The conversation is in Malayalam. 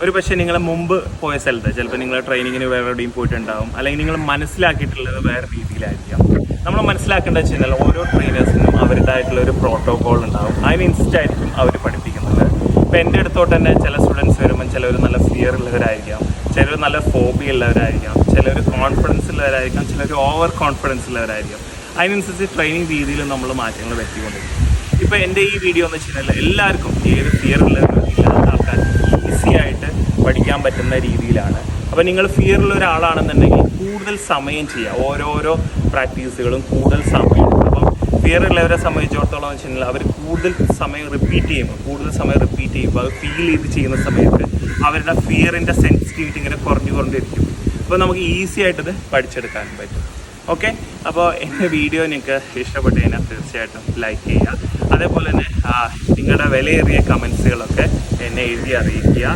ഒരു പക്ഷേ നിങ്ങൾ മുമ്പ് പോയ സ്ഥലത്ത് ചിലപ്പോൾ നിങ്ങൾ ട്രെയിനിങ്ങിന് വേറെ എവിടെയും പോയിട്ടുണ്ടാവും, അല്ലെങ്കിൽ നിങ്ങൾ മനസ്സിലാക്കിയിട്ടുള്ളത് വേറെ രീതിയിലായിരിക്കാം. നമ്മൾ മനസ്സിലാക്കേണ്ടത് വെച്ച് കഴിഞ്ഞാൽ ഓരോ ട്രെയിനേഴ്സിനും അവരുടേതായിട്ടുള്ള ഒരു പ്രോട്ടോകോൾ ഉണ്ടാവും. അതിനനുസരിച്ചായിരിക്കും അവർ പഠിപ്പിക്കുന്നത്. ഇപ്പോൾ എൻ്റെ അടുത്തോട്ട് തന്നെ ചില സ്റ്റുഡൻസ് വരുമ്പം ചിലർ നല്ല ഫിയർ ഉള്ളവരായിരിക്കാം, ചിലർ നല്ല ഫോബിയ ഉള്ളവരായിരിക്കാം, ചിലർ കോൺഫിഡൻസ് ഉള്ളവരായിരിക്കാം, ചിലർ ഓവർ കോൺഫിഡൻസ് ഉള്ളവരായിരിക്കും. അതിനനുസരിച്ച് ട്രെയിനിങ് രീതിയിൽ നമ്മൾ മാറ്റങ്ങൾ വരുത്തിക്കൊണ്ടിരിക്കും. ഇപ്പോൾ എൻ്റെ ഈ വീഡിയോ എന്ന് വെച്ച് കഴിഞ്ഞാൽ എല്ലാവർക്കും ഏത് ഫിയർ ഉള്ളവരും ഇല്ലാത്ത ആൾക്കാർക്ക് ഈസി ആയിട്ട് പഠിക്കാൻ പറ്റുന്ന രീതിയിലാണ്. അപ്പോൾ നിങ്ങൾ ഫിയറുള്ള ഒരാളാണെന്നുണ്ടെങ്കിൽ കൂടുതൽ സമയം ചെയ്യുക, ഓരോരോ പ്രാക്ടീസുകളും കൂടുതൽ സമയം. അപ്പം ഫിയർ ഉള്ളവരെ സംബന്ധിച്ചിടത്തോളം എന്ന് വെച്ച് കഴിഞ്ഞാൽ അവർ കൂടുതൽ സമയം റിപ്പീറ്റ് ചെയ്യുമ്പോൾ അത് ഫീൽ ചെയ്ത് ചെയ്യുന്ന സമയത്ത് അവരുടെ ഫിയറിൻ്റെ സെൻസിറ്റിവിറ്റി ഇങ്ങനെ കുറഞ്ഞിരിക്കും. അപ്പോൾ നമുക്ക് ഈസി ആയിട്ടത് പഠിച്ചെടുക്കാൻ പറ്റും. ഓക്കെ, അപ്പോൾ എൻ്റെ വീഡിയോ നിങ്ങൾക്ക് ഇഷ്ടപ്പെട്ടു കഴിഞ്ഞാൽ തീർച്ചയായിട്ടും ലൈക്ക് ചെയ്യുക. അതേപോലെ തന്നെ നിങ്ങളുടെ വിലയേറിയ കമൻസുകളൊക്കെ എന്നെ എഴുതി അറിയിക്കുക.